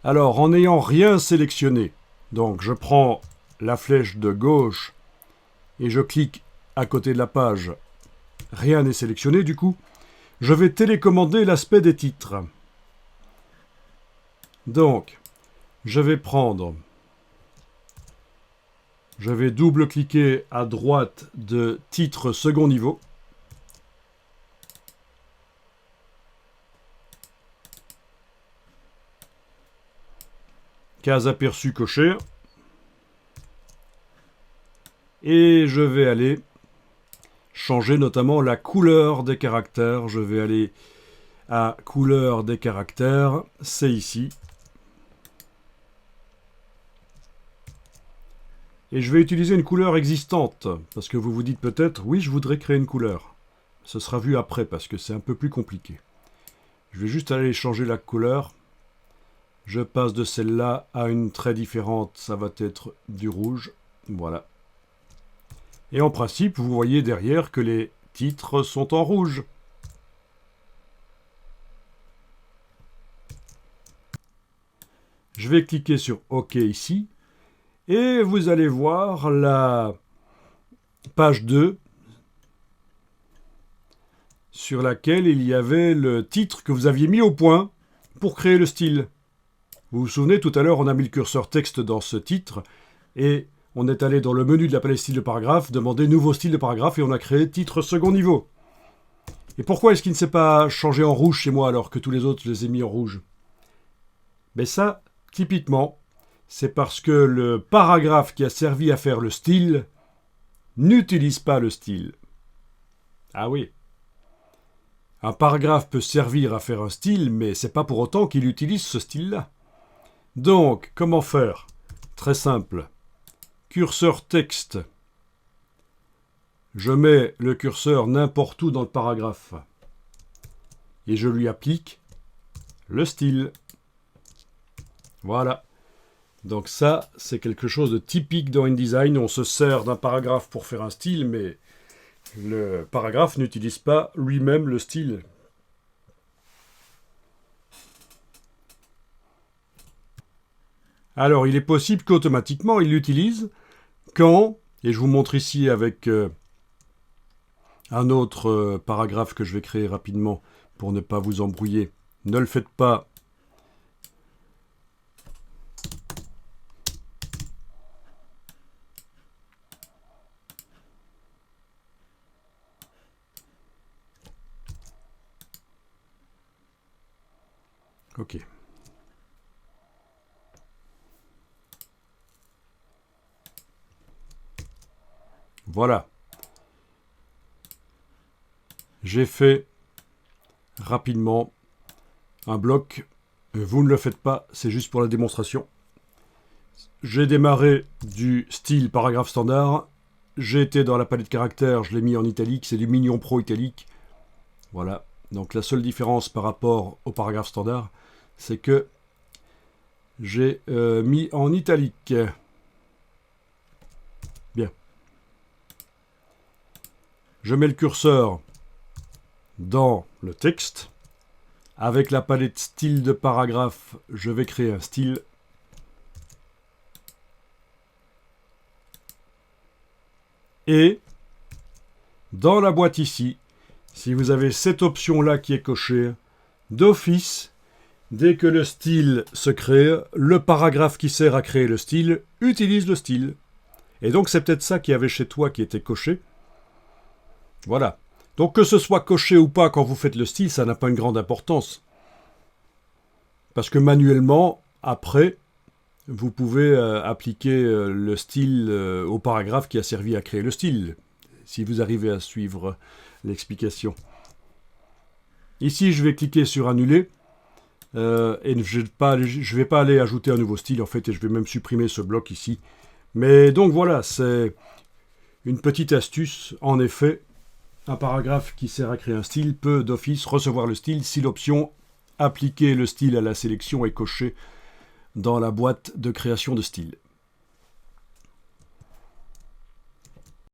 Alors, en n'ayant rien sélectionné, donc je prends la flèche de gauche et je clique à côté de la page. Rien n'est sélectionné du coup. Je vais télécommander l'aspect des titres. Donc, je vais double-cliquer à droite de titre second niveau. Case aperçue cochée. Et je vais aller changer notamment la couleur des caractères. Je vais aller à couleur des caractères, c'est ici. Et je vais utiliser une couleur existante, parce que vous vous dites peut-être, oui, je voudrais créer une couleur. Ce sera vu après, parce que c'est un peu plus compliqué. Je vais juste aller changer la couleur. Je passe de celle-là à une très différente, ça va être du rouge. Voilà. Et en principe, vous voyez derrière que les titres sont en rouge. Je vais cliquer sur OK ici. Et vous allez voir la page 2 sur laquelle il y avait le titre que vous aviez mis au point pour créer le style. Vous vous souvenez, tout à l'heure, on a mis le curseur texte dans ce titre et on est allé dans le menu de la palette style de paragraphe, demander nouveau style de paragraphe et on a créé titre second niveau. Et pourquoi est-ce qu'il ne s'est pas changé en rouge chez moi alors que tous les autres, je les ai mis en rouge? Mais ça, typiquement, c'est parce que le paragraphe qui a servi à faire le style n'utilise pas le style. Ah oui. Un paragraphe peut servir à faire un style, mais c'est pas pour autant qu'il utilise ce style-là. Donc, comment faire? Très simple. Curseur texte. Je mets le curseur n'importe où dans le paragraphe. Et je lui applique le style. Voilà. Donc ça, c'est quelque chose de typique dans InDesign. On se sert d'un paragraphe pour faire un style, mais le paragraphe n'utilise pas lui-même le style. Alors, il est possible qu'automatiquement, il l'utilise quand, et je vous montre ici avec un autre paragraphe que je vais créer rapidement pour ne pas vous embrouiller. Ne le faites pas. Ok. Voilà. J'ai fait rapidement un bloc. Vous ne le faites pas, c'est juste pour la démonstration. J'ai démarré du style paragraphe standard. J'ai été dans la palette caractères, je l'ai mis en italique, c'est du Mignon Pro italique. Voilà. Donc la seule différence par rapport au paragraphe standard, c'est que j'ai mis en italique. Bien. Je mets le curseur dans le texte. Avec la palette style de paragraphe, je vais créer un style. Et dans la boîte ici, si vous avez cette option-là qui est cochée, d'office, dès que le style se crée, le paragraphe qui sert à créer le style utilise le style. Et donc c'est peut-être ça qu'il y avait chez toi qui était coché. Voilà. Donc que ce soit coché ou pas quand vous faites le style, ça n'a pas une grande importance. Parce que manuellement, après, vous pouvez appliquer le style au paragraphe qui a servi à créer le style, si vous arrivez à suivre l'explication. Ici, je vais cliquer sur annuler. Et je ne vais pas aller ajouter un nouveau style, en fait, et je vais même supprimer ce bloc ici. Mais donc voilà, c'est une petite astuce. En effet, un paragraphe qui sert à créer un style peut d'office recevoir le style si l'option « Appliquer le style à la sélection » est cochée dans la boîte de création de style.